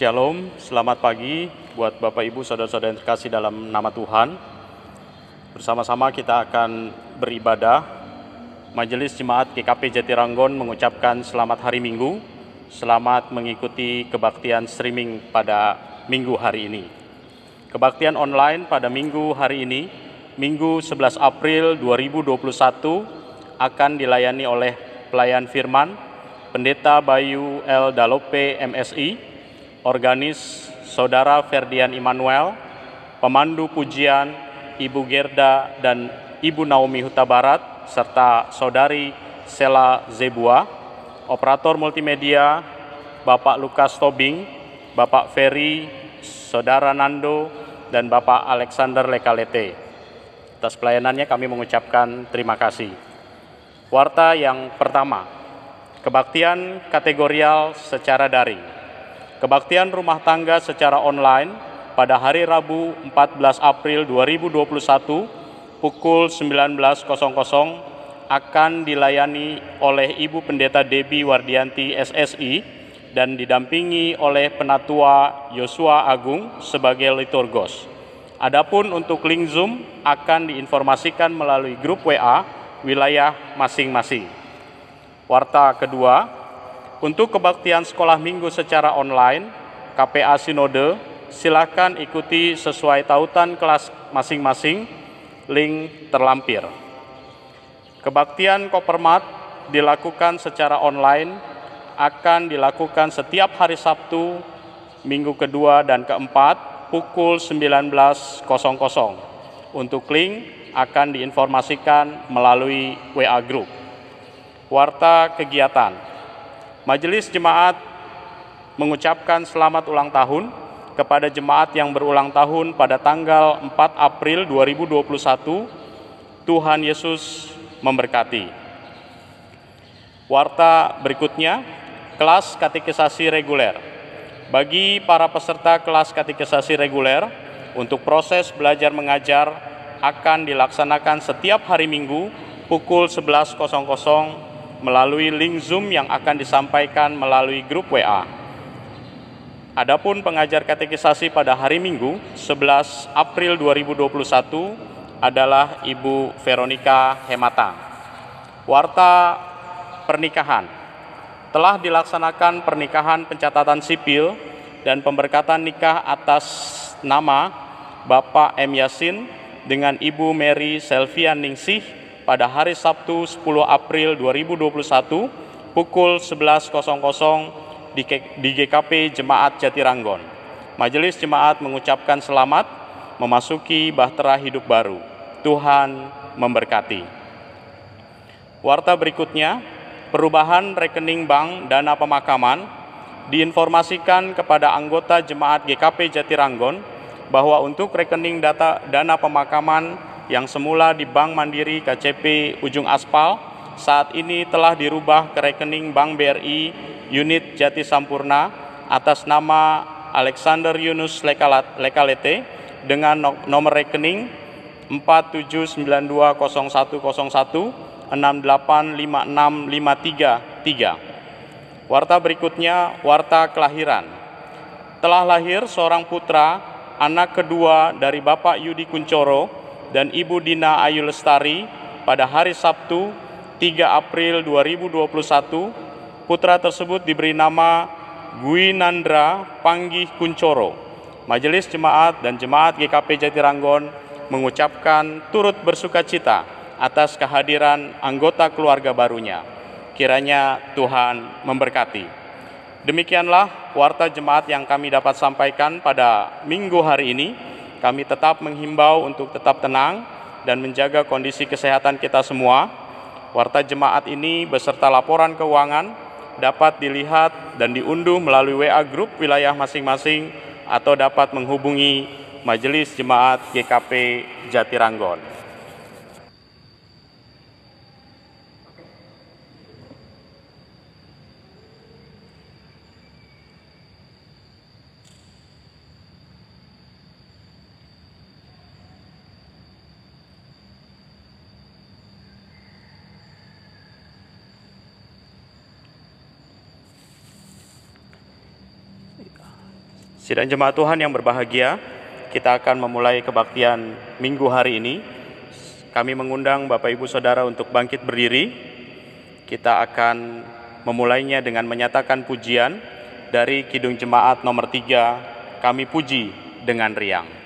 Shalom, selamat pagi buat Bapak Ibu Saudara-saudara yang terkasih dalam nama Tuhan. Bersama-sama kita akan beribadah. Majelis Jemaat GKP Jatiranggon mengucapkan selamat hari Minggu, selamat mengikuti kebaktian streaming pada Minggu hari ini. Kebaktian online pada Minggu hari ini, Minggu 11 April 2021, akan dilayani oleh pelayan firman, Pendeta Bayu L. Dalope MSI, organis Saudara Ferdian Immanuel, pemandu pujian Ibu Gerda dan Ibu Naomi Huta Barat, serta Saudari Sela Zebua, operator multimedia Bapak Lukas Tobing, Bapak Ferry, Saudara Nando, dan Bapak Alexander Lekalete. Atas pelayanannya kami mengucapkan terima kasih. Warta yang pertama, kebaktian kategorial secara daring. Kebaktian rumah tangga secara online pada hari Rabu 14 April 2021 pukul 19.00 akan dilayani oleh Ibu Pendeta Debbie Wardianti SSI dan didampingi oleh Penatua Yosua Agung sebagai liturgos. Adapun untuk link Zoom akan diinformasikan melalui grup WA wilayah masing-masing. Warta kedua, untuk kebaktian sekolah minggu secara online, KPA Sinode, silakan ikuti sesuai tautan kelas masing-masing, link terlampir. Kebaktian Kopermat dilakukan secara online, akan dilakukan setiap hari Sabtu, minggu kedua dan keempat, pukul 19.00. Untuk link akan diinformasikan melalui WA Group. Warta kegiatan. Majelis Jemaat mengucapkan selamat ulang tahun kepada jemaat yang berulang tahun pada tanggal 4 April 2021. Tuhan Yesus memberkati. Warta berikutnya, kelas katekisasi reguler. Bagi para peserta kelas katekisasi reguler, untuk proses belajar mengajar akan dilaksanakan setiap hari Minggu pukul 11.00 melalui link Zoom yang akan disampaikan melalui grup WA. Adapun pengajar katekisasi pada hari Minggu 11 April 2021 adalah Ibu Veronica Hematang. Warta pernikahan. Telah dilaksanakan pernikahan pencatatan sipil dan pemberkatan nikah atas nama Bapak M. Yasin dengan Ibu Mary Selvian Ningsih pada hari Sabtu 10 April 2021 pukul 11.00 di GKP Jemaat Jatiranggon. Majelis Jemaat mengucapkan selamat memasuki bahtera hidup baru. Tuhan memberkati. Warta berikutnya, perubahan rekening bank dana pemakaman, diinformasikan kepada anggota Jemaat GKP Jatiranggon bahwa untuk rekening dana pemakaman yang semula di Bank Mandiri KCP Ujung Aspal, saat ini telah dirubah ke rekening Bank BRI Unit Jati Sampurna atas nama Alexander Yunus Lekalete dengan nomor rekening 47920101685653. Warta berikutnya, warta kelahiran. Telah lahir seorang putra, anak kedua dari Bapak Yudi Kuncoro dan Ibu Dina Ayu Lestari pada hari Sabtu 3 April 2021. Putra tersebut diberi nama Gwinandra Panggih Kuncoro. Majelis Jemaat dan Jemaat GKP Jatiranggon mengucapkan turut bersukacita atas kehadiran anggota keluarga barunya. Kiranya Tuhan memberkati. Demikianlah warta jemaat yang kami dapat sampaikan pada Minggu hari ini. Kami tetap menghimbau untuk tetap tenang dan menjaga kondisi kesehatan kita semua. Warta jemaat ini beserta laporan keuangan dapat dilihat dan diunduh melalui WA Group wilayah masing-masing atau dapat menghubungi Majelis Jemaat GKP Jatiranggon. Sidang jemaat Tuhan yang berbahagia, kita akan memulai kebaktian minggu hari ini. Kami mengundang Bapak Ibu Saudara untuk bangkit berdiri. Kita akan memulainya dengan menyatakan pujian dari Kidung Jemaat nomor 3, Kami Puji dengan Riang.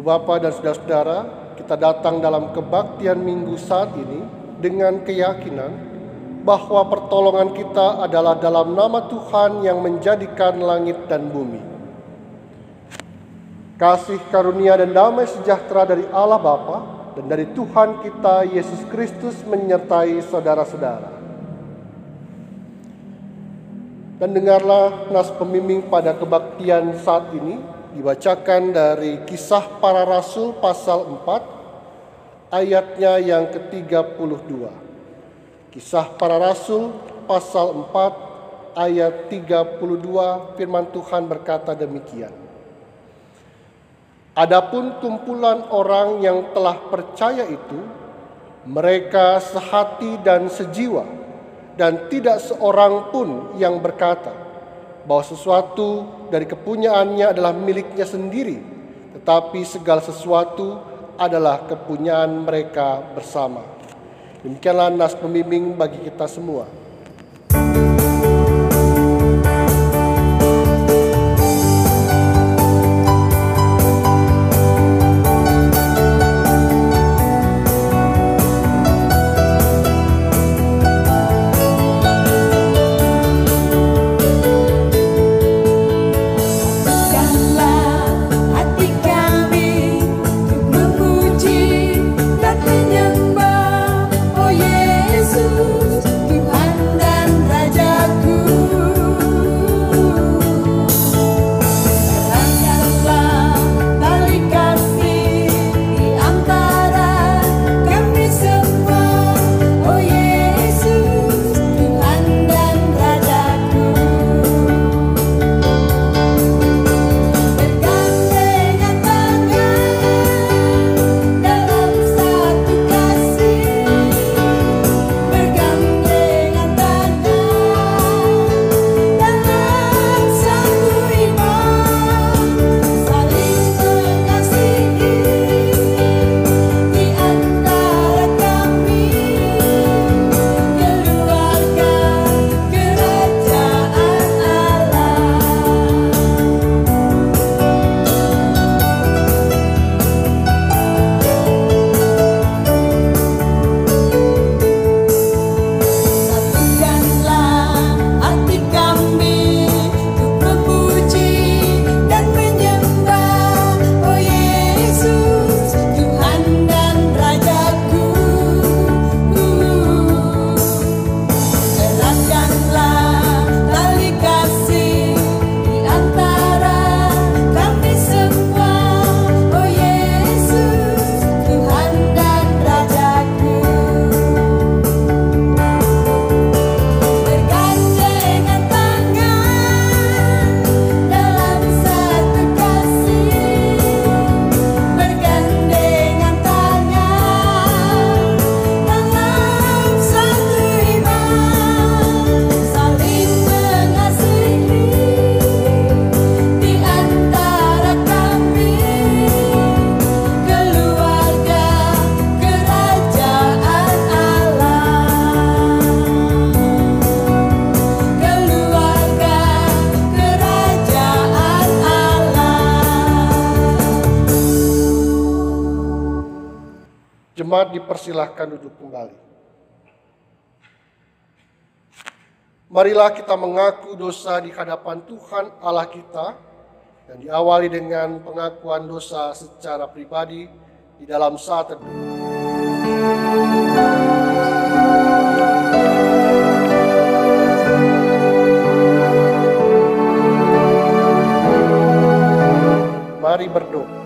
Bapak dan saudara-saudara, kita datang dalam kebaktian minggu saat ini dengan keyakinan bahwa pertolongan kita adalah dalam nama Tuhan yang menjadikan langit dan bumi. Kasih karunia dan damai sejahtera dari Allah Bapa dan dari Tuhan kita Yesus Kristus menyertai saudara-saudara. Dan dengarlah nas pembimbing pada kebaktian saat ini dibacakan dari Kisah Para Rasul pasal 4 ayatnya yang ke-32. Kisah Para Rasul pasal 4 ayat 32, firman Tuhan berkata demikian. Adapun kumpulan orang yang telah percaya itu, mereka sehati dan sejiwa, dan tidak seorang pun yang berkata bahwa sesuatu dari kepunyaannya adalah miliknya sendiri, tetapi segala sesuatu adalah kepunyaan mereka bersama. Demikianlah nas pembimbing bagi kita semua. Tuhan Jemaat dipersilahkan duduk kembali. Marilah kita mengaku dosa di hadapan Tuhan Allah kita, dan diawali dengan pengakuan dosa secara pribadi di dalam saat teduh. Mari berdoa.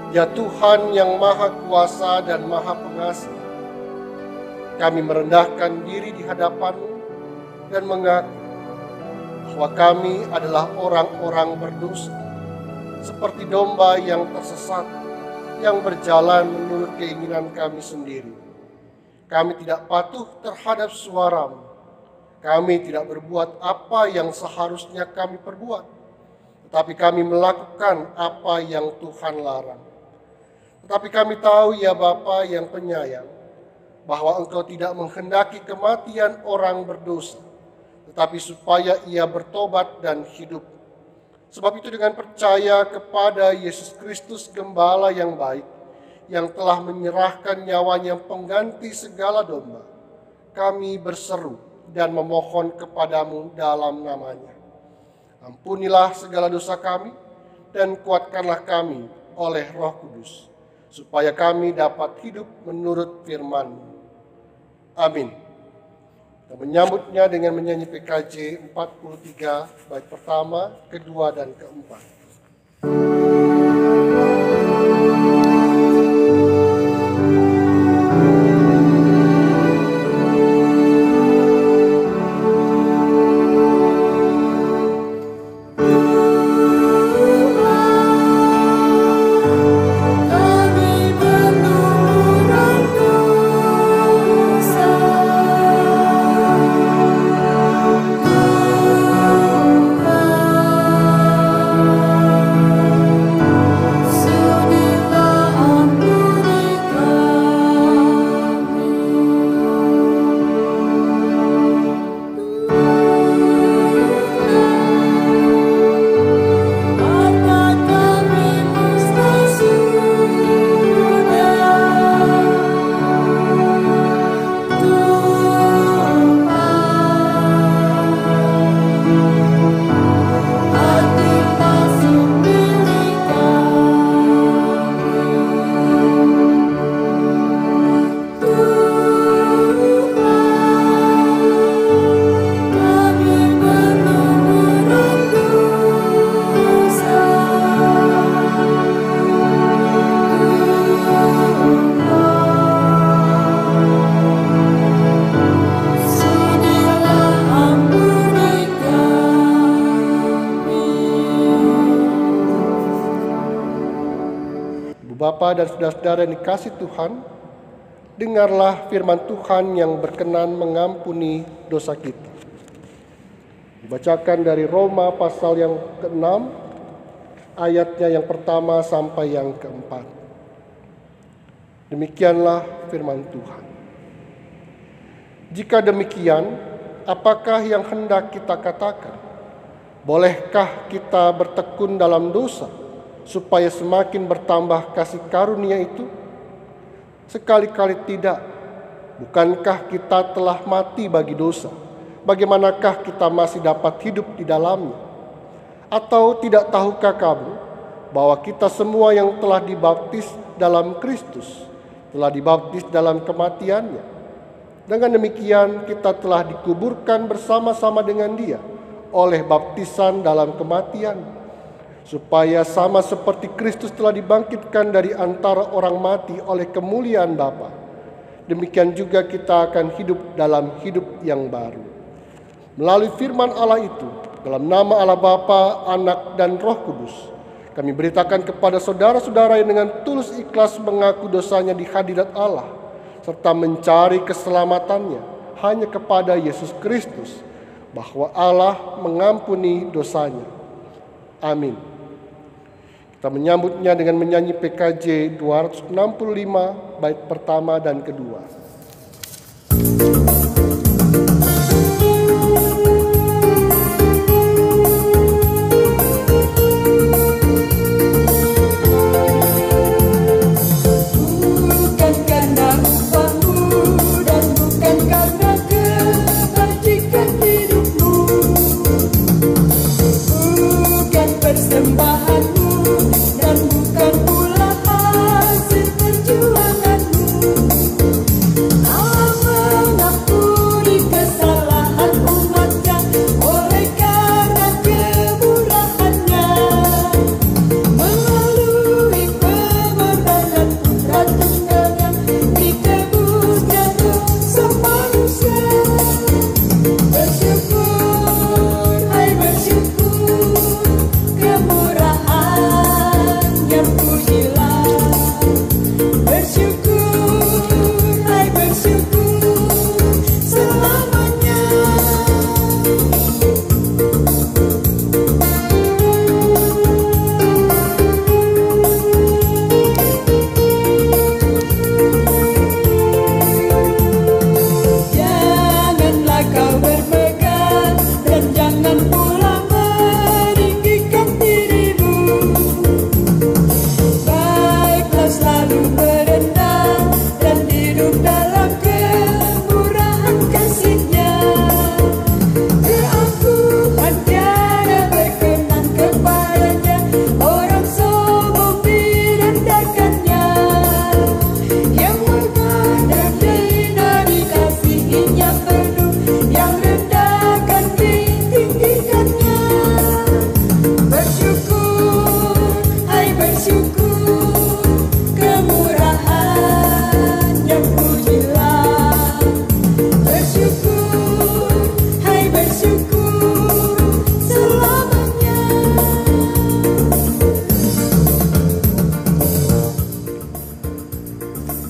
Ya Tuhan yang Maha Kuasa dan Maha Pengasih, kami merendahkan diri di hadapan-Mu dan mengaku bahwa kami adalah orang-orang berdosa, seperti domba yang tersesat, yang berjalan menurut keinginan kami sendiri. Kami tidak patuh terhadap suara-Mu. Kami tidak berbuat apa yang seharusnya kami perbuat, tetapi kami melakukan apa yang Tuhan larang. Tetapi kami tahu ya Bapa yang penyayang, bahwa Engkau tidak menghendaki kematian orang berdosa, tetapi supaya ia bertobat dan hidup. Sebab itu dengan percaya kepada Yesus Kristus Gembala yang baik, yang telah menyerahkan nyawanya pengganti segala domba, kami berseru dan memohon kepadamu dalam namanya. Ampunilah segala dosa kami dan kuatkanlah kami oleh Roh Kudus, supaya kami dapat hidup menurut firman-Mu. Amin. Kita menyambutnya dengan menyanyi PKJ 43, bait pertama, kedua, dan keempat. Bapak dan saudara-saudara yang dikasih Tuhan, dengarlah firman Tuhan yang berkenan mengampuni dosa kita. Dibacakan dari Roma pasal yang ke-6, ayatnya yang pertama sampai yang ke-4. Demikianlah firman Tuhan. Jika demikian, apakah yang hendak kita katakan? Bolehkah kita bertekun dalam dosa, supaya semakin bertambah kasih karunia itu? Sekali-kali tidak. Bukankah kita telah mati bagi dosa? Bagaimanakah kita masih dapat hidup di dalamnya? Atau tidak tahukah kamu bahwa kita semua yang telah dibaptis dalam Kristus telah dibaptis dalam kematiannya? Dengan demikian kita telah dikuburkan bersama-sama dengan Dia oleh baptisan dalam kematian, supaya sama seperti Kristus telah dibangkitkan dari antara orang mati oleh kemuliaan Bapa, demikian juga kita akan hidup dalam hidup yang baru. Melalui firman Allah itu, dalam nama Allah Bapa, Anak, dan Roh Kudus, kami beritakan kepada saudara-saudara yang dengan tulus ikhlas mengaku dosanya di hadirat Allah, serta mencari keselamatannya hanya kepada Yesus Kristus, bahwa Allah mengampuni dosanya. Amin. Kita menyambutnya dengan menyanyi PKJ 265 bait pertama dan kedua.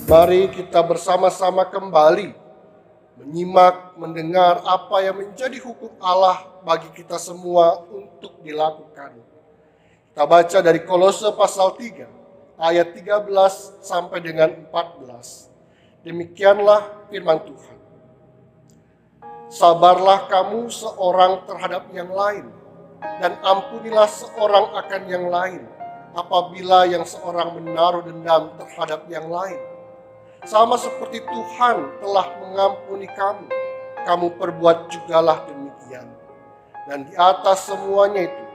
Mari kita bersama-sama kembali menyimak, mendengar apa yang menjadi hukum Allah bagi kita semua untuk dilakukan. Kita baca dari Kolose pasal 3, ayat 13 sampai dengan 14. Demikianlah firman Tuhan. Sabarlah kamu seorang terhadap yang lain, dan ampunilah seorang akan yang lain, apabila yang seorang menaruh dendam terhadap yang lain. Sama seperti Tuhan telah mengampuni kamu, kamu perbuat jugalah demikian. Dan di atas semuanya itu,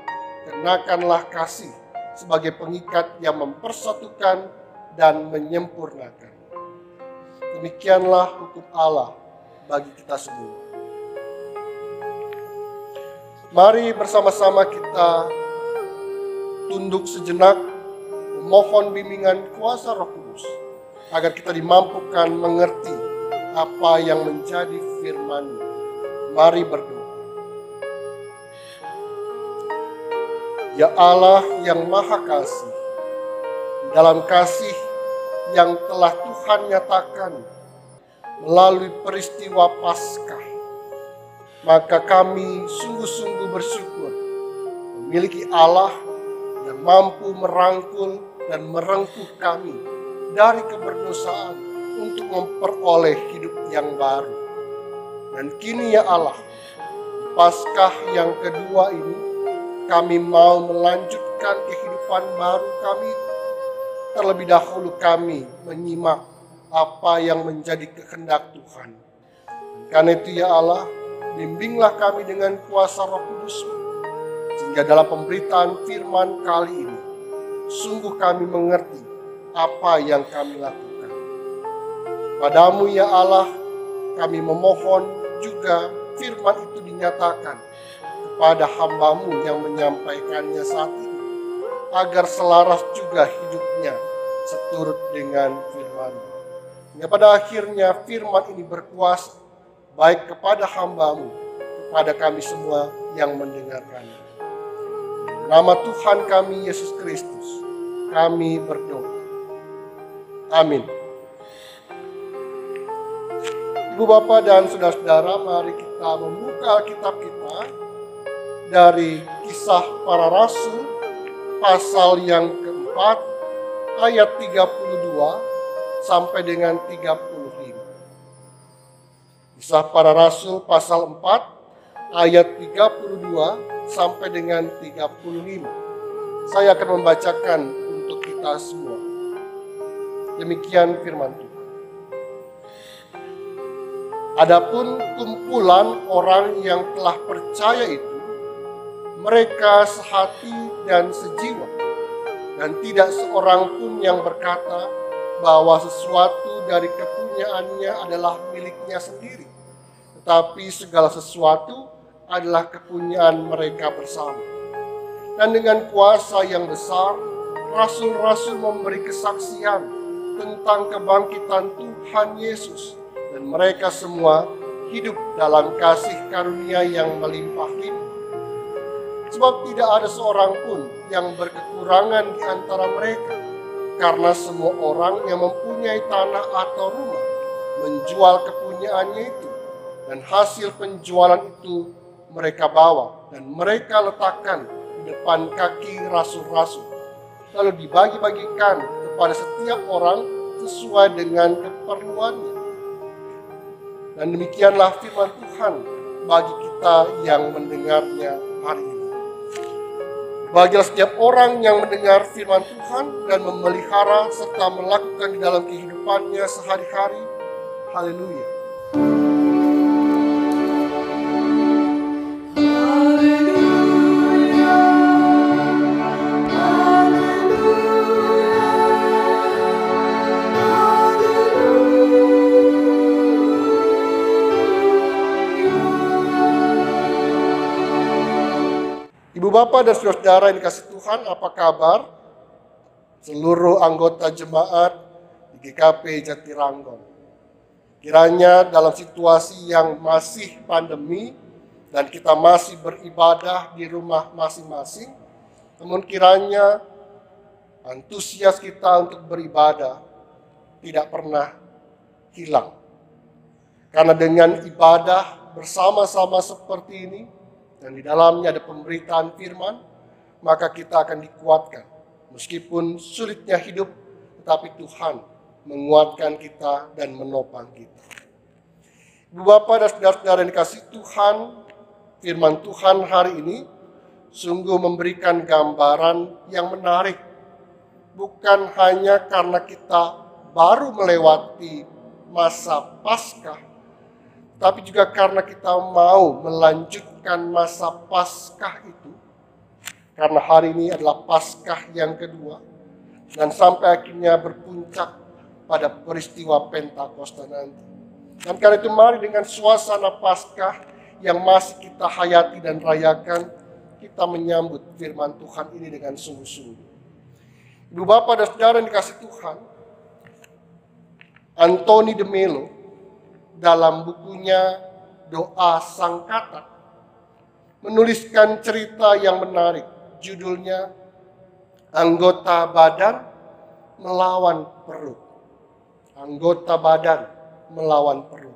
kenakanlah kasih sebagai pengikat yang mempersatukan dan menyempurnakan. Demikianlah hukum Allah bagi kita semua. Mari bersama-sama kita tunduk sejenak, memohon bimbingan kuasa Roh Kudus, agar kita dimampukan mengerti apa yang menjadi firman-Nya. Mari berdoa. Ya Allah yang Maha Kasih, dalam kasih yang telah Tuhan nyatakan melalui peristiwa Paskah, maka kami sungguh-sungguh bersyukur memiliki Allah yang mampu merangkul dan merengkuh kami dari keberdosaan untuk memperoleh hidup yang baru. Dan kini ya Allah, Paskah yang kedua ini, kami mau melanjutkan kehidupan baru kami. Terlebih dahulu kami menyimak apa yang menjadi kehendak Tuhan. Karena itu ya Allah, bimbinglah kami dengan kuasa Roh Kudus-Mu, sehingga dalam pemberitaan firman kali ini, sungguh kami mengerti apa yang kami lakukan. Padamu ya Allah, kami memohon juga firman itu dinyatakan kepada hamba-Mu yang menyampaikannya saat ini, agar selaras juga hidupnya seturut dengan firman-Mu. Hingga pada akhirnya firman ini berkuasa baik kepada hamba-Mu, kepada kami semua yang mendengarkannya. Nama Tuhan kami Yesus Kristus, kami berdoa. Amin. Ibu Bapak dan saudara-saudara, mari kita membuka Alkitab kita dari Kisah Para Rasul pasal yang keempat ayat 32 sampai dengan 35. Kisah Para Rasul pasal 4 ayat 32 sampai dengan 35. Saya akan membacakan untuk kita semua. Demikian firman Tuhan. Adapun kumpulan orang yang telah percaya itu, mereka sehati dan sejiwa, dan tidak seorang pun yang berkata bahwa sesuatu dari kepunyaannya adalah miliknya sendiri, tetapi segala sesuatu adalah kepunyaan mereka bersama. Dan dengan kuasa yang besar, rasul-rasul memberi kesaksian tentang kebangkitan Tuhan Yesus, dan mereka semua hidup dalam kasih karunia yang melimpah limpah. Sebab tidak ada seorang pun yang berkekurangan di antara mereka, karena semua orang yang mempunyai tanah atau rumah menjual kepunyaannya itu, dan hasil penjualan itu mereka bawa dan mereka letakkan di depan kaki rasul-rasul, lalu dibagi-bagikan kepada setiap orang sesuai dengan keperluannya. Dan demikianlah firman Tuhan bagi kita yang mendengarnya hari ini. Bagilah setiap orang yang mendengar firman Tuhan dan memelihara serta melakukan di dalam kehidupannya sehari-hari. Haleluya. Ibu Bapak dan saudara-saudara yang dikasihi Tuhan, apa kabar? Seluruh anggota jemaat di GKP Jatiranggon. Kiranya dalam situasi yang masih pandemi dan kita masih beribadah di rumah masing-masing, namun kiranya antusias kita untuk beribadah tidak pernah hilang. Karena dengan ibadah bersama-sama seperti ini, dan di dalamnya ada pemberitaan firman, maka kita akan dikuatkan. Meskipun sulitnya hidup, tetapi Tuhan menguatkan kita dan menopang kita. Ibu Bapak dan saudara-saudara yang dikasihi Tuhan, firman Tuhan hari ini sungguh memberikan gambaran yang menarik. Bukan hanya karena kita baru melewati masa Paskah, tapi juga karena kita mau melanjutkan masa Paskah itu. Karena hari ini adalah Paskah yang kedua, dan sampai akhirnya berpuncak pada peristiwa Pentakosta nanti. Dan karena itu mari dengan suasana Paskah yang masih kita hayati dan rayakan, kita menyambut firman Tuhan ini dengan sungguh-sungguh. Ibu Bapak dan saudara yang dikasihi Tuhan, Anthony de Mello dalam bukunya Doa Sang Katak menuliskan cerita yang menarik. Judulnya Anggota Badan Melawan Perut. Anggota badan melawan perut.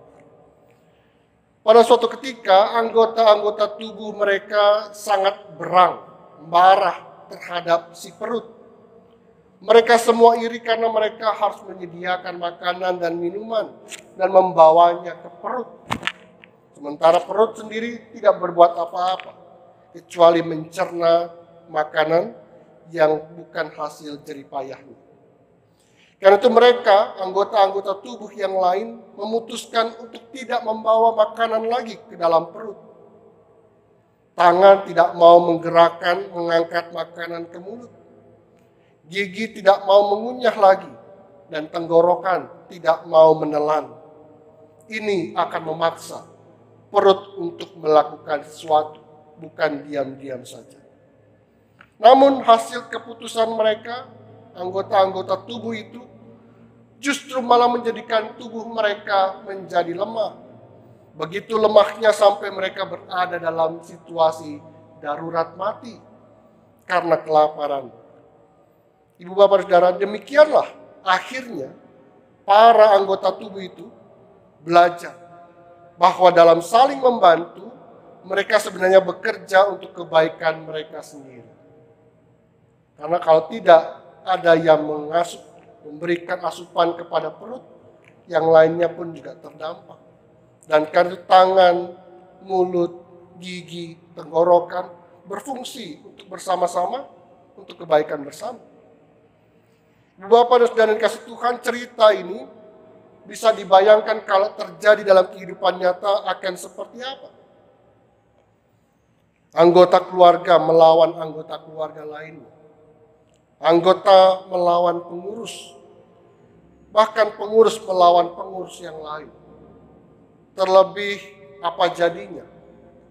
Pada suatu ketika anggota-anggota tubuh mereka sangat berang, marah terhadap si perut. Mereka semua iri karena mereka harus menyediakan makanan dan minuman dan membawanya ke perut. Sementara perut sendiri tidak berbuat apa-apa, kecuali mencerna makanan yang bukan hasil jeripayahnya. Karena itu mereka, anggota-anggota tubuh yang lain, memutuskan untuk tidak membawa makanan lagi ke dalam perut. Tangan tidak mau menggerakkan, mengangkat makanan ke mulut. Gigi tidak mau mengunyah lagi, dan tenggorokan tidak mau menelan. Ini akan memaksa perut untuk melakukan sesuatu, bukan diam-diam saja. Namun hasil keputusan mereka, anggota-anggota tubuh itu, justru malah menjadikan tubuh mereka menjadi lemah. Begitu lemahnya sampai mereka berada dalam situasi darurat mati karena kelaparan. Ibu bapak saudara, demikianlah akhirnya para anggota tubuh itu belajar bahwa dalam saling membantu, mereka sebenarnya bekerja untuk kebaikan mereka sendiri. Karena kalau tidak ada yang mengasup, memberikan asupan kepada perut, yang lainnya pun juga terdampak. Dan karena tangan, mulut, gigi, tenggorokan berfungsi untuk bersama-sama, untuk kebaikan bersama. Bapak dan saudara yang dikasihi Tuhan, cerita ini bisa dibayangkan kalau terjadi dalam kehidupan nyata akan seperti apa. Anggota keluarga melawan anggota keluarga lainnya. Anggota melawan pengurus. Bahkan pengurus melawan pengurus yang lain. Terlebih apa jadinya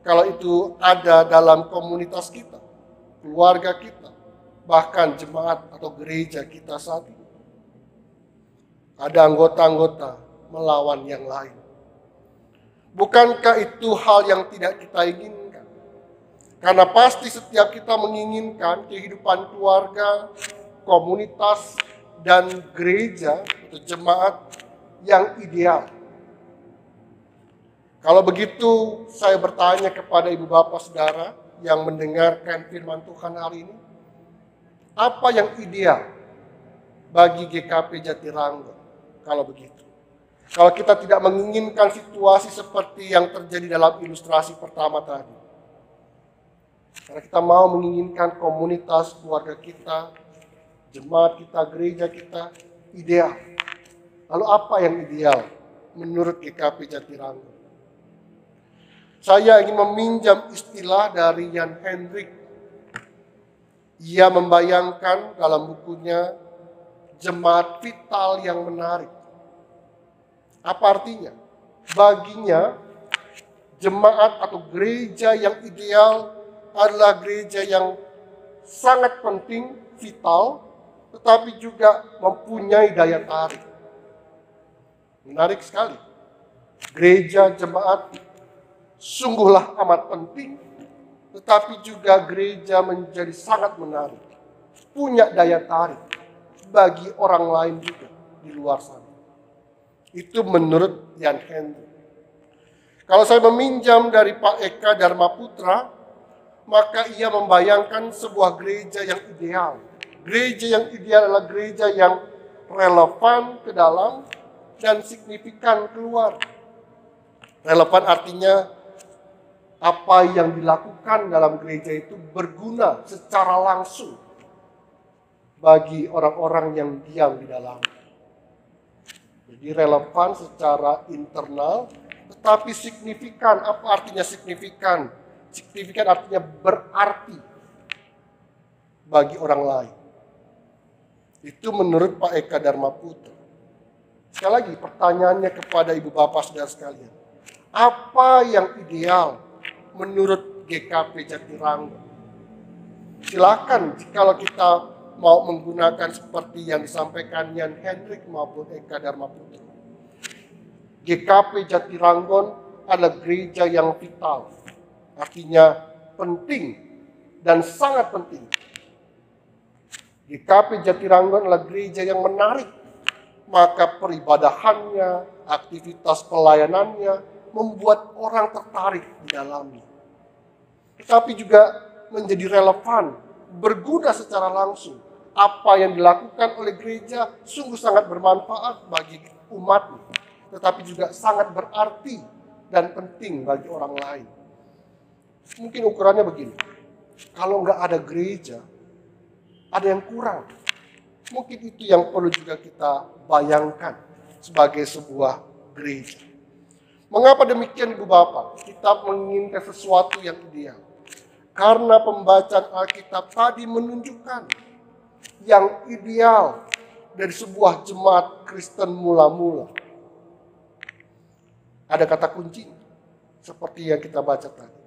kalau itu ada dalam komunitas kita, keluarga kita, bahkan jemaat atau gereja kita saat ini. Ada anggota-anggota melawan yang lain. Bukankah itu hal yang tidak kita inginkan? Karena pasti setiap kita menginginkan kehidupan keluarga, komunitas, dan gereja atau jemaat yang ideal. Kalau begitu, saya bertanya kepada ibu bapak saudara yang mendengarkan firman Tuhan hari ini, apa yang ideal bagi GKP Jatiranggon kalau begitu? Kalau kita tidak menginginkan situasi seperti yang terjadi dalam ilustrasi pertama tadi. Karena kita mau menginginkan komunitas keluarga kita, jemaat kita, gereja kita ideal. Lalu apa yang ideal menurut GKP Jatiranggon? Saya ingin meminjam istilah dari Jan Hendrik. Ia membayangkan dalam bukunya Jemaat Vital yang Menarik. Apa artinya? Baginya, jemaat atau gereja yang ideal adalah gereja yang sangat penting, vital, tetapi juga mempunyai daya tarik. Menarik sekali. Gereja, jemaat sungguhlah amat penting, tetapi juga gereja menjadi sangat menarik. Punya daya tarik bagi orang lain juga di luar sana. Itu menurut Jan Hendrik. Kalau saya meminjam dari Pak Eka Dharma Putra, maka ia membayangkan sebuah gereja yang ideal. Gereja yang ideal adalah gereja yang relevan ke dalam dan signifikan keluar. Relevan artinya apa yang dilakukan dalam gereja itu berguna secara langsung bagi orang-orang yang diam di dalamnya. Jadi relevan secara internal, tetapi signifikan. Apa artinya signifikan? Signifikan artinya berarti bagi orang lain. Itu menurut Pak Eka Dharma Putra. Sekali lagi pertanyaannya kepada ibu bapak saudara sekalian. Apa yang ideal menurut GKP Jatiranggon? Silakan kalau kita mau menggunakan seperti yang disampaikan Jan Hendrik maupun Eka Dharma Putra. GKP Jatiranggon adalah gereja yang vital. Artinya penting dan sangat penting. GKP Jatiranggon adalah gereja yang menarik. Maka peribadahannya, aktivitas pelayanannya membuat orang tertarik di dalamnya. Tetapi juga menjadi relevan, berguna secara langsung. Apa yang dilakukan oleh gereja sungguh sangat bermanfaat bagi umatnya. Tetapi juga sangat berarti dan penting bagi orang lain. Mungkin ukurannya begini. Kalau nggak ada gereja, ada yang kurang. Mungkin itu yang perlu juga kita bayangkan sebagai sebuah gereja. Mengapa demikian Ibu Bapak? Kita menginginkan sesuatu yang ideal. Karena pembacaan Alkitab tadi menunjukkan yang ideal dari sebuah jemaat Kristen mula-mula. Ada kata kunci seperti yang kita baca tadi.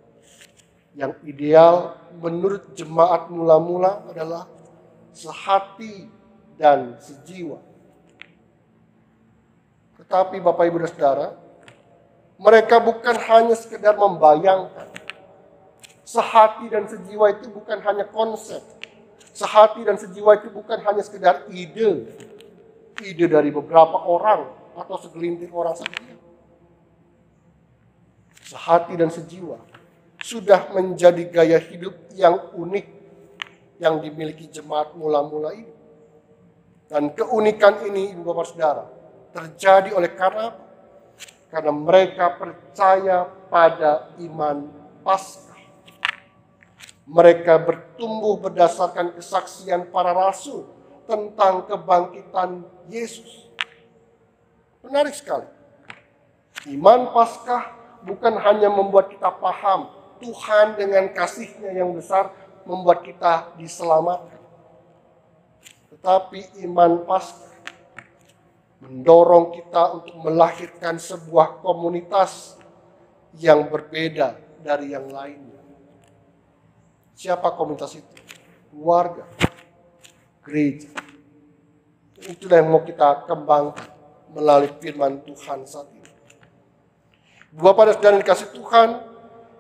Yang ideal menurut jemaat mula-mula adalah sehati dan sejiwa. Tetapi Bapak Ibu dan Saudara, mereka bukan hanya sekedar membayangkan. Sehati dan sejiwa itu bukan hanya konsep. Sehati dan sejiwa itu bukan hanya sekedar ide. Ide dari beberapa orang atau segelintir orang saja. Sehati dan sejiwa sudah menjadi gaya hidup yang unik yang dimiliki jemaat mula-mula ini. Dan keunikan ini, Ibu Bapak Saudara, terjadi oleh karena apa? Karena mereka percaya pada iman Paskah. Mereka bertumbuh berdasarkan kesaksian para rasul tentang kebangkitan Yesus. Menarik sekali. Iman Paskah bukan hanya membuat kita paham Tuhan dengan kasih-Nya yang besar membuat kita diselamatkan. Tetapi iman Paskah mendorong kita untuk melahirkan sebuah komunitas yang berbeda dari yang lainnya. Siapa komunitas itu? Keluarga, gereja. Itulah yang mau kita kembangkan melalui firman Tuhan saat ini. Bapak dan Saudara yang dikasih Tuhan,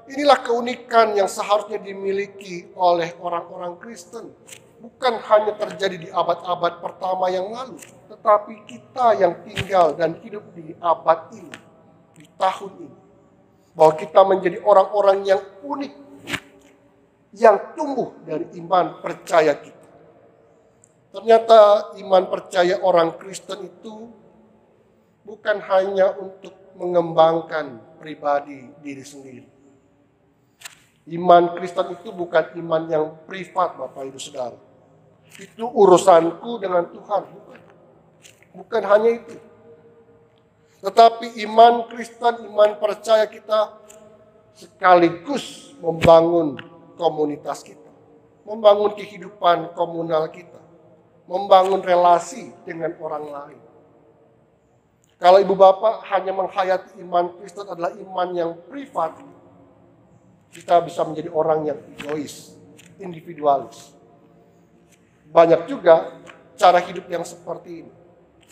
inilah keunikan yang seharusnya dimiliki oleh orang-orang Kristen. Bukan hanya terjadi di abad-abad pertama yang lalu, tetapi kita yang tinggal dan hidup di abad ini, di tahun ini. Bahwa kita menjadi orang-orang yang unik, yang tumbuh dari iman percaya kita. Ternyata iman percaya orang Kristen itu bukan hanya untuk mengembangkan pribadi diri sendiri. Iman Kristen itu bukan iman yang privat, Bapak Ibu Saudara. Itu urusanku dengan Tuhan. Bukan hanya itu. Tetapi iman Kristen, iman percaya kita sekaligus membangun komunitas kita. Membangun kehidupan komunal kita. Membangun relasi dengan orang lain. Kalau Ibu Bapak hanya menghayati iman Kristen adalah iman yang privat, kita bisa menjadi orang yang egois, individualis. Banyak juga cara hidup yang seperti ini.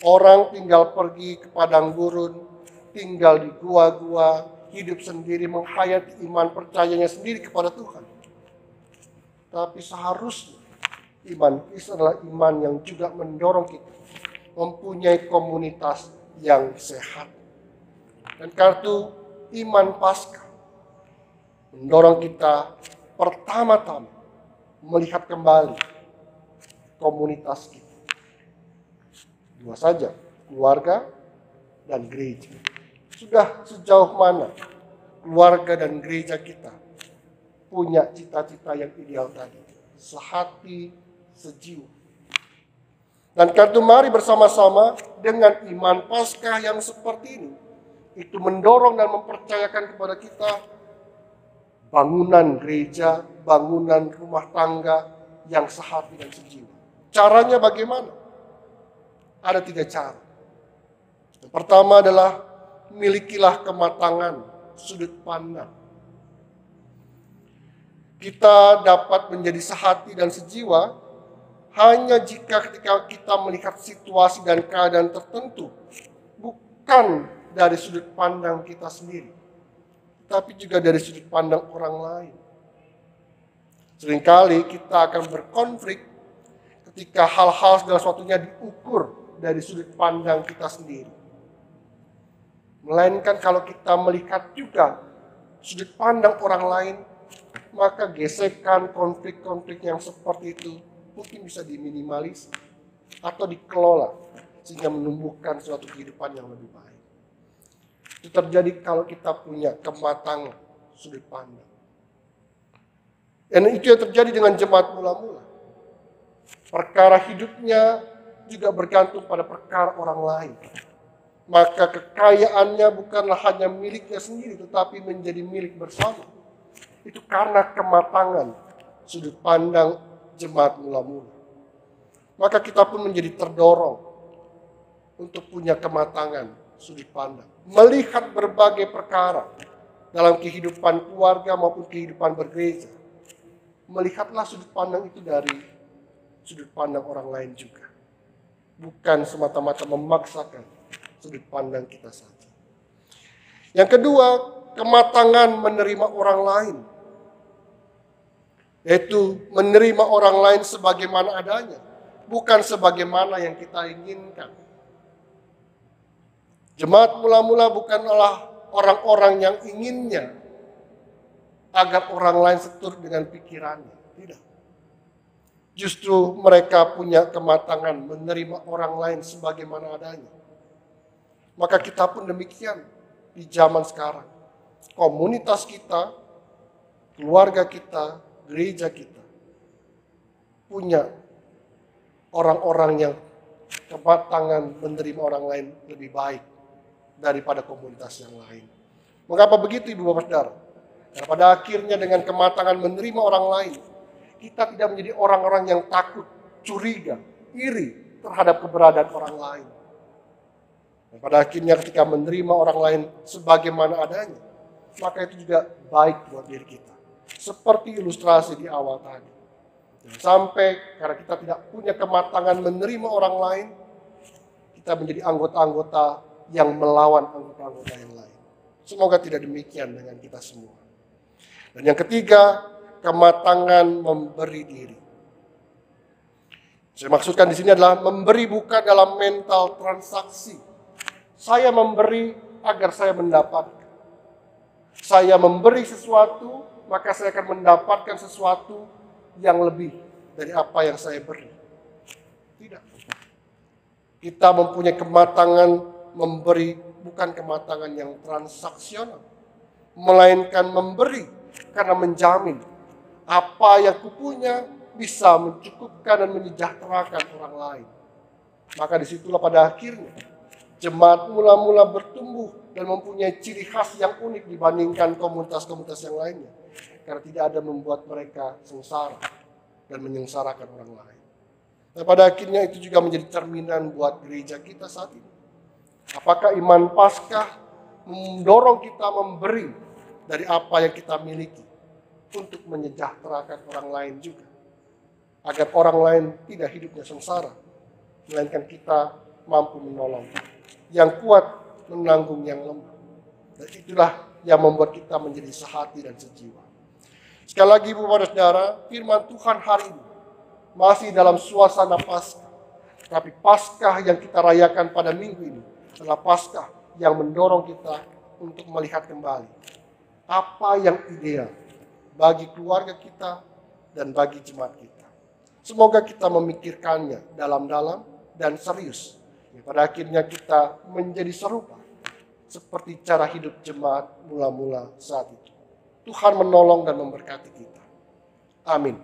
Orang tinggal pergi ke padang gurun, tinggal di gua-gua, hidup sendiri, menghayati iman percayanya sendiri kepada Tuhan. Tapi seharusnya iman Kristen adalah iman yang juga mendorong kita mempunyai komunitas yang sehat. Dan kartu iman Paskah mendorong kita pertama-tama melihat kembali komunitas kita. Dua saja, keluarga dan gereja. Sudah sejauh mana keluarga dan gereja kita punya cita-cita yang ideal tadi, sehati, sejiwa. Dan kartu mari bersama-sama dengan iman Paskah yang seperti ini, itu mendorong dan mempercayakan kepada kita bangunan gereja, bangunan rumah tangga yang sehati dan sejiwa. Caranya bagaimana? Ada 3 cara. Yang pertama adalah milikilah kematangan sudut pandang. Kita dapat menjadi sehati dan sejiwa hanya jika ketika kita melihat situasi dan keadaan tertentu bukan dari sudut pandang kita sendiri, tapi juga dari sudut pandang orang lain. Seringkali kita akan berkonflik ketika hal-hal segala sesuatunya diukur dari sudut pandang kita sendiri. Melainkan kalau kita melihat juga sudut pandang orang lain, maka gesekan, konflik-konflik yang seperti itu mungkin bisa diminimalis atau dikelola sehingga menumbuhkan suatu kehidupan yang lebih baik. Itu terjadi kalau kita punya kematangan sudut pandang. Dan itu yang terjadi dengan jemaat mula-mula. Perkara hidupnya juga bergantung pada perkara orang lain. Maka kekayaannya bukanlah hanya miliknya sendiri, tetapi menjadi milik bersama. Itu karena kematangan sudut pandang jemaat mula-mula. Maka kita pun menjadi terdorong untuk punya kematangan sudut pandang. Melihat berbagai perkara dalam kehidupan keluarga maupun kehidupan bergereja. Melihatlah sudut pandang itu dari sudut pandang orang lain juga. Bukan semata-mata memaksakan sudut pandang kita saja. Yang kedua, kematangan menerima orang lain. Yaitu menerima orang lain sebagaimana adanya, bukan sebagaimana yang kita inginkan. Jemaat mula-mula bukanlah orang-orang yang inginnya agar orang lain seturut dengan pikirannya. Tidak. Justru mereka punya kematangan menerima orang lain sebagaimana adanya. Maka kita pun demikian di zaman sekarang. Komunitas kita, keluarga kita, gereja kita punya orang-orang yang kematangan menerima orang lain lebih baik daripada komunitas yang lain. Mengapa begitu, Ibu Bapak Saudara? Karena pada akhirnya dengan kematangan menerima orang lain, kita tidak menjadi orang-orang yang takut, curiga, iri terhadap keberadaan orang lain. Dan pada akhirnya ketika menerima orang lain sebagaimana adanya, maka itu juga baik buat diri kita. Seperti ilustrasi di awal tadi. Dan sampai karena kita tidak punya kematangan menerima orang lain, kita menjadi anggota-anggota yang melawan anggota-anggota yang lain. Semoga tidak demikian dengan kita semua. Dan yang ketiga, kematangan memberi diri. Saya maksudkan di sini adalah memberi bukan dalam mental transaksi. Saya memberi agar saya mendapatkan. Saya memberi sesuatu, maka saya akan mendapatkan sesuatu yang lebih dari apa yang saya beri. Tidak. Kita mempunyai kematangan memberi bukan kematangan yang transaksional, melainkan memberi karena menjamin apa yang kupunya bisa mencukupkan dan menyejahterakan orang lain. Maka disitulah pada akhirnya jemaat mula-mula bertumbuh dan mempunyai ciri khas yang unik dibandingkan komunitas-komunitas yang lainnya. Karena tidak ada membuat mereka sengsara dan menyengsarakan orang lain. Dan pada akhirnya itu juga menjadi cerminan buat gereja kita saat ini. Apakah iman Paskah mendorong kita memberi dari apa yang kita miliki untuk menyejahterakan orang lain juga. Agar orang lain tidak hidupnya sengsara, melainkan kita mampu menolong. Yang kuat menanggung yang lemah. Dan itulah yang membuat kita menjadi sehati dan sejiwa. Sekali lagi Ibu Bapak Saudara, firman Tuhan hari ini masih dalam suasana Paskah. Tapi Paskah yang kita rayakan pada minggu ini adalah Paskah yang mendorong kita untuk melihat kembali apa yang ideal bagi keluarga kita dan bagi jemaat kita. Semoga kita memikirkannya dalam-dalam dan serius. Pada akhirnya kita menjadi serupa seperti cara hidup jemaat mula-mula saat itu. Tuhan menolong dan memberkati kita. Amin.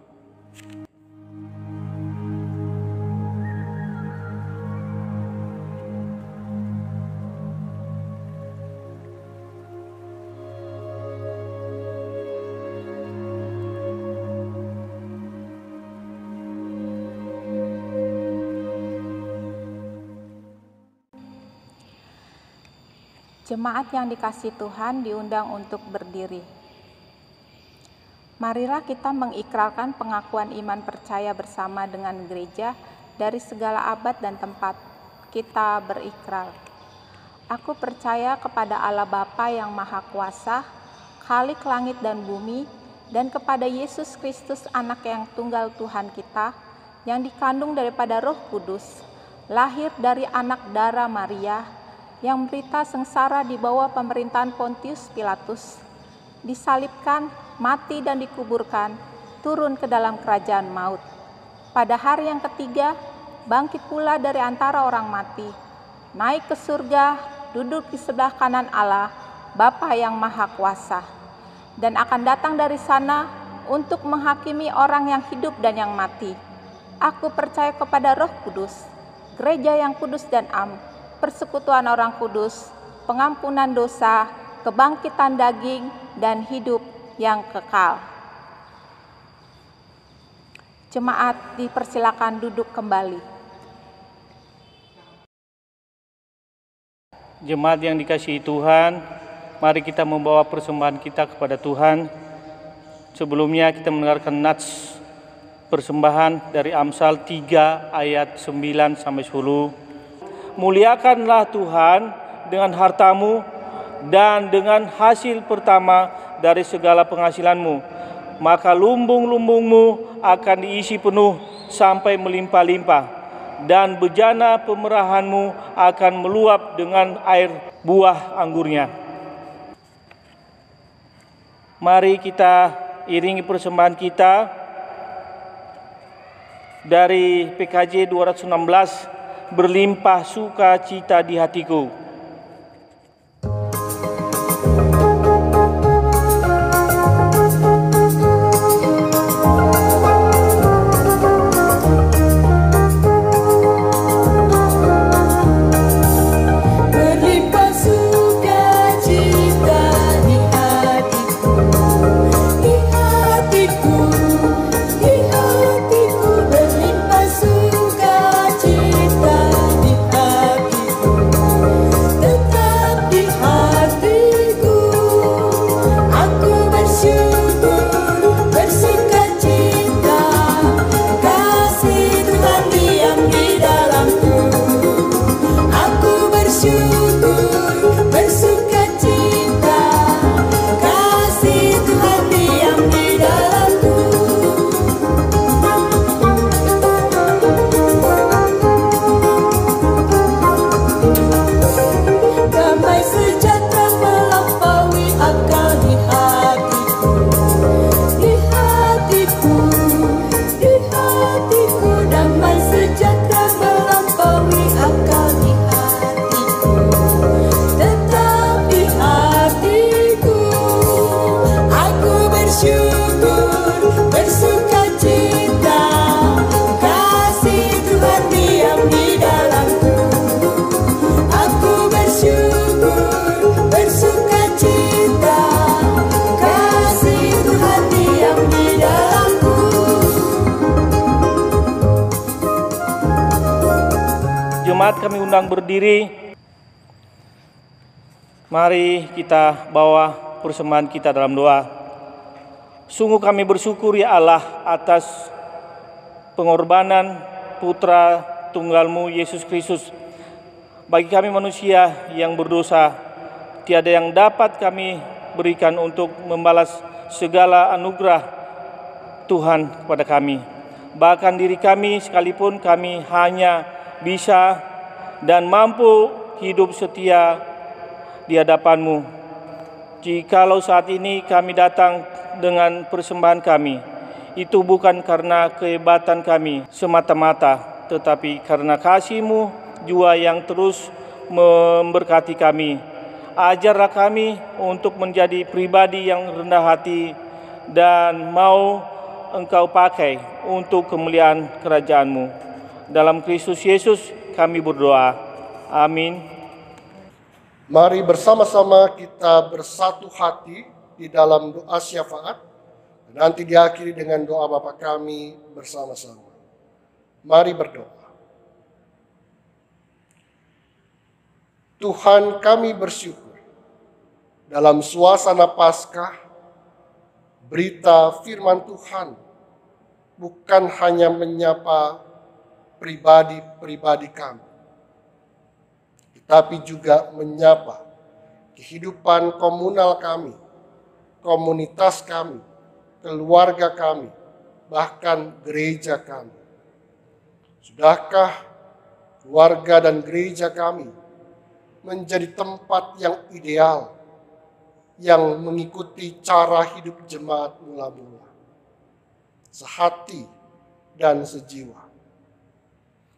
Jemaat yang dikasihi Tuhan diundang untuk berdiri. Marilah kita mengikrarkan pengakuan iman percaya bersama dengan gereja dari segala abad dan tempat. Kita berikrar. Aku percaya kepada Allah Bapa yang Maha Kuasa, Khalik langit dan bumi, dan kepada Yesus Kristus anak yang tunggal Tuhan kita, yang dikandung daripada Roh Kudus, lahir dari anak darah Maria, yang menderita sengsara di bawah pemerintahan Pontius Pilatus, disalibkan, mati dan dikuburkan, turun ke dalam kerajaan maut. Pada hari yang ketiga, bangkit pula dari antara orang mati, naik ke surga, duduk di sebelah kanan Allah, Bapa yang Maha Kuasa, dan akan datang dari sana untuk menghakimi orang yang hidup dan yang mati. Aku percaya kepada Roh Kudus, gereja yang kudus dan am, persekutuan orang kudus, pengampunan dosa, kebangkitan daging, dan hidup yang kekal. Jemaat dipersilakan duduk kembali. Jemaat yang dikasihi Tuhan, mari kita membawa persembahan kita kepada Tuhan. Sebelumnya kita mendengarkan nats persembahan dari Amsal 3 ayat 9 sampai 10. Muliakanlah Tuhan dengan hartamu dan dengan hasil pertama dari segala penghasilanmu, maka lumbung-lumbungmu akan diisi penuh sampai melimpah-limpah, dan bejana pemerahanmu akan meluap dengan air buah anggurnya. Mari kita iringi persembahan kita dari PKJ 216, berlimpah sukacita di hatiku. Jemaat kami undang berdiri. Mari kita bawa persembahan kita dalam doa. Sungguh kami bersyukur ya Allah atas pengorbanan Putra Tunggal-Mu Yesus Kristus. Bagi kami manusia yang berdosa, tiada yang dapat kami berikan untuk membalas segala anugerah Tuhan kepada kami. Bahkan diri kami sekalipun kami hanya bisa dan mampu hidup setia di hadapan-Mu. Jikalau saat ini kami datang dengan persembahan kami, itu bukan karena kehebatan kami semata-mata, tetapi karena kasih-Mu jua yang terus memberkati kami. Ajarlah kami untuk menjadi pribadi yang rendah hati dan mau Engkau pakai untuk kemuliaan kerajaan-Mu. Dalam Kristus Yesus kami berdoa. Amin. Mari bersama-sama kita bersatu hati di dalam doa syafaat, dan nanti diakhiri dengan doa Bapa kami bersama-sama. Mari berdoa. Tuhan, kami bersyukur dalam suasana Paskah, berita firman Tuhan bukan hanya menyapa pribadi-pribadi kami, tapi juga menyapa kehidupan komunal kami, komunitas kami, keluarga kami, bahkan gereja kami. Sudahkah keluarga dan gereja kami menjadi tempat yang ideal, yang mengikuti cara hidup jemaat mula-mula, sehati dan sejiwa?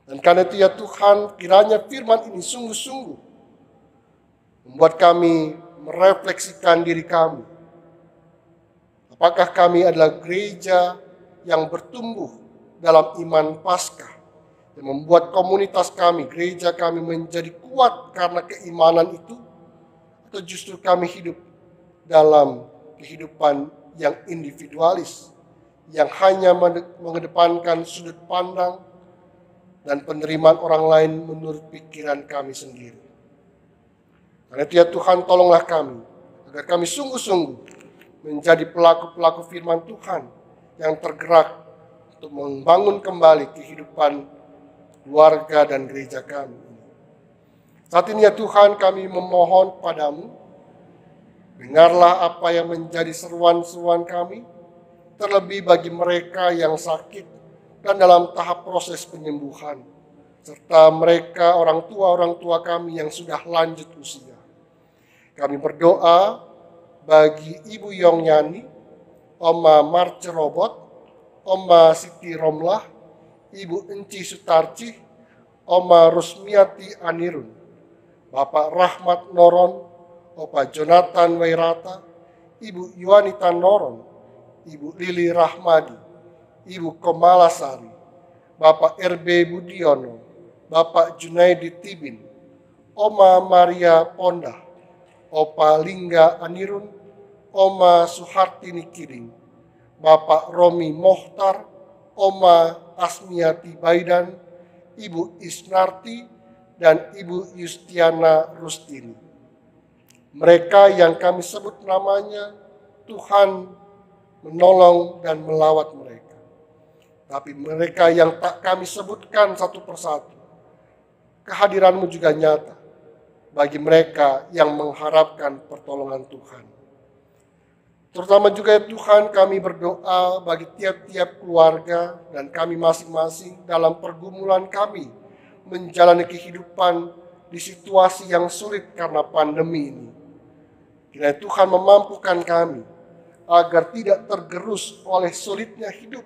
Dan karena itu ya Tuhan, kiranya firman ini sungguh-sungguh membuat kami merefleksikan diri kami. Apakah kami adalah gereja yang bertumbuh dalam iman Paskah, yang membuat komunitas kami, gereja kami menjadi kuat karena keimanan itu, atau justru kami hidup dalam kehidupan yang individualis, yang hanya mengedepankan sudut pandang dan penerimaan orang lain menurut pikiran kami sendiri. Karena itu ya Tuhan, tolonglah kami, agar kami sungguh-sungguh menjadi pelaku-pelaku firman Tuhan yang tergerak untuk membangun kembali kehidupan keluarga dan gereja kami. Saat ini ya Tuhan, kami memohon kepadamu, dengarlah apa yang menjadi seruan-seruan kami, terlebih bagi mereka yang sakit dan dalam tahap proses penyembuhan, serta mereka orang tua kami yang sudah lanjut usia. Kami berdoa bagi Ibu Yongyani, Oma Marce Robot, Oma Siti Romlah, Ibu Enci Sutarci, Oma Rusmiati Anirun, Bapak Rahmat Noron, Opa Jonathan Wairata, Ibu Yuanita Noron, Ibu Lili Rahmadi, Ibu Komalasari, Bapak RB Budiono, Bapak Junaidi Tibin, Oma Maria Ponda, Opa Lingga Anirun, Oma Suhartini Kiring, Bapak Romi Mohtar, Oma Asmiati Baidan, Ibu Isnarti, dan Ibu Yustiana Rustini. Mereka yang kami sebut namanya, Tuhan menolong dan melawat mereka. Tapi mereka yang tak kami sebutkan satu persatu, kehadiran-Mu juga nyata bagi mereka yang mengharapkan pertolongan Tuhan. Terutama juga ya Tuhan, kami berdoa bagi tiap-tiap keluarga dan kami masing-masing dalam pergumulan kami menjalani kehidupan di situasi yang sulit karena pandemi ini. Kiranya Tuhan memampukan kami agar tidak tergerus oleh sulitnya hidup,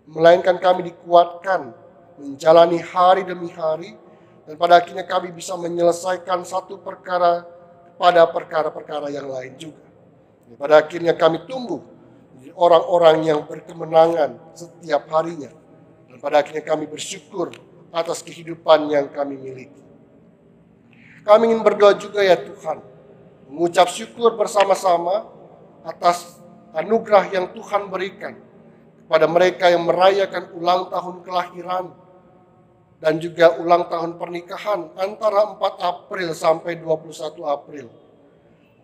melainkan kami dikuatkan menjalani hari demi hari, dan pada akhirnya kami bisa menyelesaikan satu perkara pada perkara-perkara yang lain juga. Pada akhirnya kami tumbuh menjadi orang-orang yang berkemenangan setiap harinya, dan pada akhirnya kami bersyukur atas kehidupan yang kami miliki. Kami ingin berdoa juga ya Tuhan, mengucap syukur bersama-sama atas anugerah yang Tuhan berikan kepada mereka yang merayakan ulang tahun kelahiran dan juga ulang tahun pernikahan antara 4 April sampai 21 April.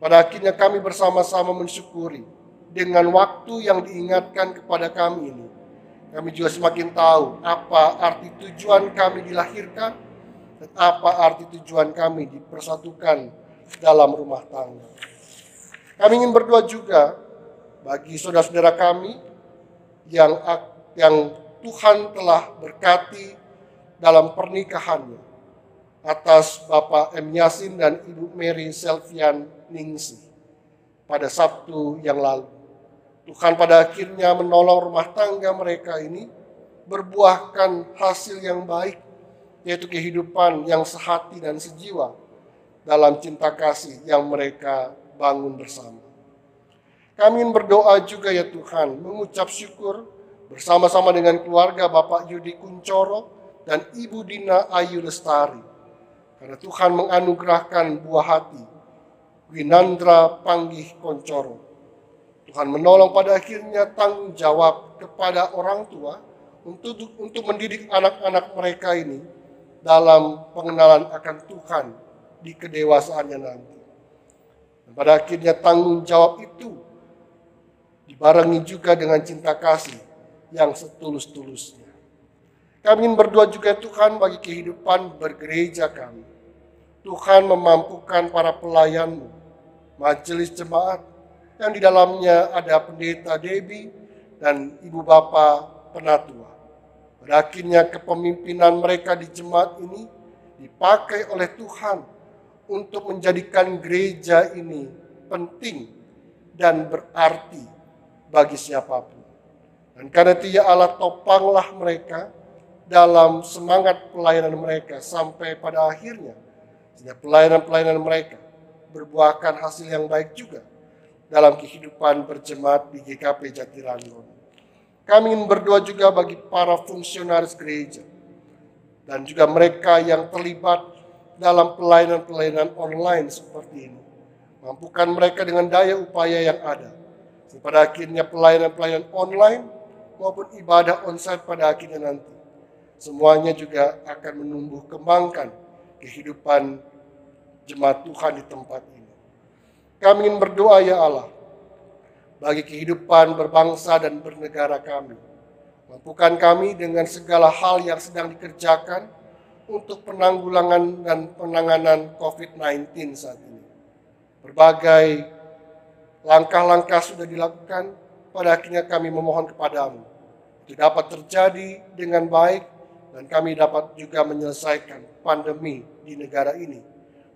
Pada akhirnya kami bersama-sama mensyukuri dengan waktu yang diingatkan kepada kami ini. Kami juga semakin tahu apa arti tujuan kami dilahirkan dan apa arti tujuan kami dipersatukan dalam rumah tangga. Kami ingin berdoa juga bagi saudara-saudara kami yang Tuhan telah berkati dalam pernikahannya. atas Bapak M. Yasin dan Ibu Mary Selvian Ningsi pada Sabtu yang lalu. Tuhan pada akhirnya menolong rumah tangga mereka ini berbuahkan hasil yang baik, yaitu kehidupan yang sehati dan sejiwa dalam cinta kasih yang mereka bangun bersama. Kami ingin berdoa juga ya Tuhan, mengucap syukur bersama-sama dengan keluarga Bapak Yudi Kuncoro dan Ibu Dina Ayu Lestari, karena Tuhan menganugerahkan buah hati Winandra Panggih Koncoro. Tuhan menolong pada akhirnya tanggung jawab kepada orang tua untuk mendidik anak-anak mereka ini dalam pengenalan akan Tuhan di kedewasaannya nanti. Dan pada akhirnya tanggung jawab itu dibarengi juga dengan cinta kasih yang setulus-tulusnya. Kami ingin berdoa juga Tuhan bagi kehidupan bergereja kami. Tuhan memampukan para pelayan-Mu, majelis jemaat, yang di dalamnya ada pendeta Debbie dan ibu bapa penatua. Pada akhirnya kepemimpinan mereka di jemaat ini dipakai oleh Tuhan untuk menjadikan gereja ini penting dan berarti bagi siapapun. Dan karena itu ya Allah, topanglah mereka dalam semangat pelayanan mereka sampai pada akhirnya, sehingga pelayanan-pelayanan mereka berbuahkan hasil yang baik juga dalam kehidupan berjemaat di GKP Jatiranggon. Kami ingin berdoa juga bagi para fungsionaris gereja dan juga mereka yang terlibat dalam pelayanan-pelayanan online seperti ini. Mampukan mereka dengan daya upaya yang ada. Pada akhirnya pelayanan-pelayanan online maupun ibadah onsite pada akhirnya nanti, semuanya juga akan menumbuh kembangkan kehidupan jemaat Tuhan di tempat ini. Kami ingin berdoa ya Allah, bagi kehidupan berbangsa dan bernegara kami. Mampukan kami dengan segala hal yang sedang dikerjakan untuk penanggulangan dan penanganan COVID-19 saat ini. Berbagai langkah-langkah sudah dilakukan, pada akhirnya kami memohon kepadamu. Itu dapat terjadi dengan baik dan kami dapat juga menyelesaikan pandemi di negara ini.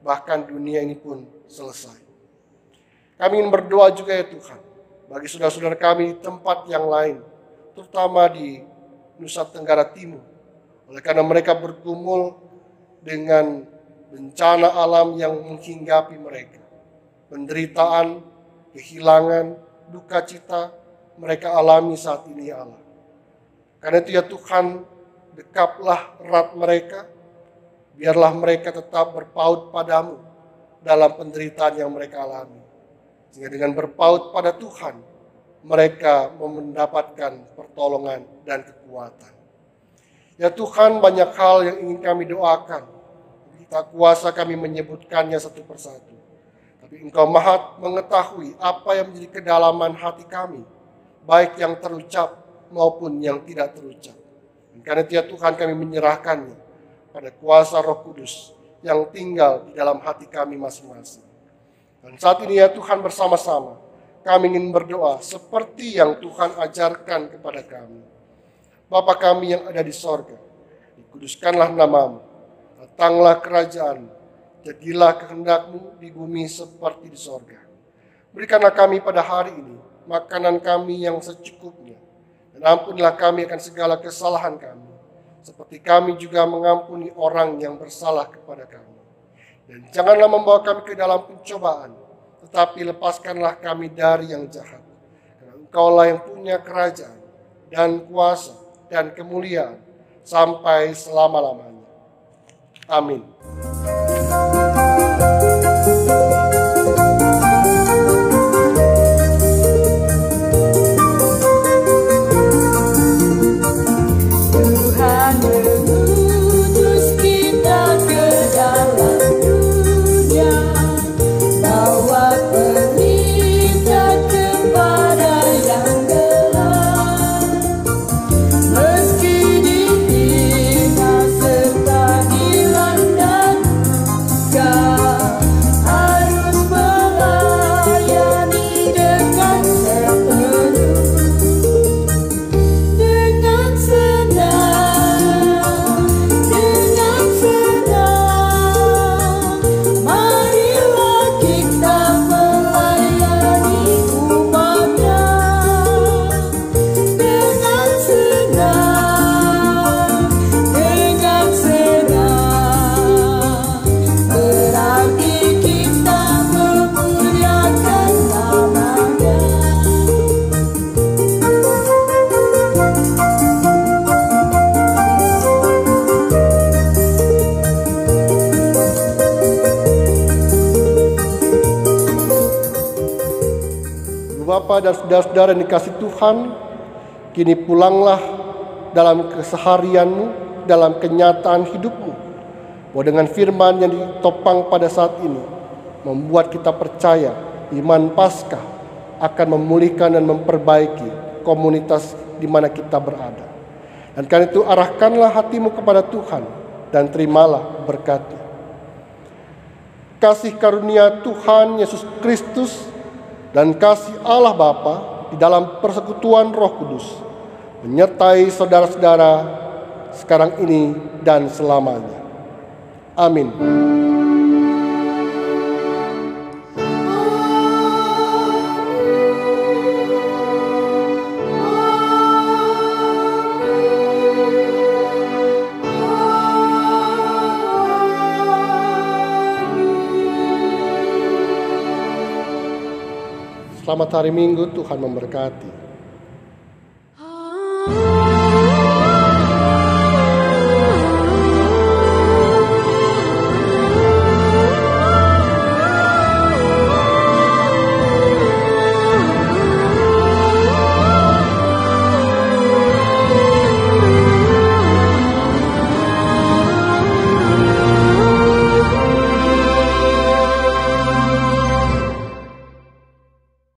Bahkan dunia ini pun selesai. Kami ingin berdoa juga ya Tuhan, bagi saudara-saudara kami di tempat yang lain, terutama di Nusa Tenggara Timur. Oleh karena mereka bergumul dengan bencana alam yang menghinggapi mereka. Penderitaan, kehilangan, duka cita mereka alami saat ini ya Allah. Karena itu ya Tuhan, dekaplah erat mereka, biarlah mereka tetap berpaut padamu dalam penderitaan yang mereka alami. Sehingga dengan berpaut pada Tuhan, mereka mendapatkan pertolongan dan kekuatan. Ya Tuhan, banyak hal yang ingin kami doakan. Tak kuasa kami menyebutkannya satu persatu. Tapi Engkau Maha mengetahui apa yang menjadi kedalaman hati kami, baik yang terucap maupun yang tidak terucap. Dan karena itu ya Tuhan, kami menyerahkannya pada kuasa Roh Kudus yang tinggal di dalam hati kami masing-masing. Dan saat ini ya Tuhan, bersama-sama kami ingin berdoa seperti yang Tuhan ajarkan kepada kami. Bapa kami yang ada di sorga, dikuduskanlah namamu, datanglah kerajaan, jadilah kehendak-Mu di bumi seperti di sorga. Berikanlah kami pada hari ini makanan kami yang secukupnya, dan ampunilah kami akan segala kesalahan kami, seperti kami juga mengampuni orang yang bersalah kepada kami. Dan janganlah membawa kami ke dalam pencobaan, tetapi lepaskanlah kami dari yang jahat. Karena Engkaulah yang punya kerajaan dan kuasa dan kemuliaan sampai selama-lamanya. Amin. Meski dihina serta dilanda Ibu Bapa dan saudara-saudara yang dikasihi Tuhan, kini pulanglah dalam keseharianmu, dalam kenyataan hidupmu, bahwa dengan firman yang ditopang pada saat ini, membuat kita percaya iman Paskah akan memulihkan dan memperbaiki komunitas di mana kita berada. Dan karena itu arahkanlah hatimu kepada Tuhan dan terimalah berkat-Nya. Kasih karunia Tuhan Yesus Kristus dan kasih Allah Bapa di dalam persekutuan Roh Kudus menyertai saudara-saudara sekarang ini dan selamanya. Amin. Selamat hari Minggu, Tuhan memberkati.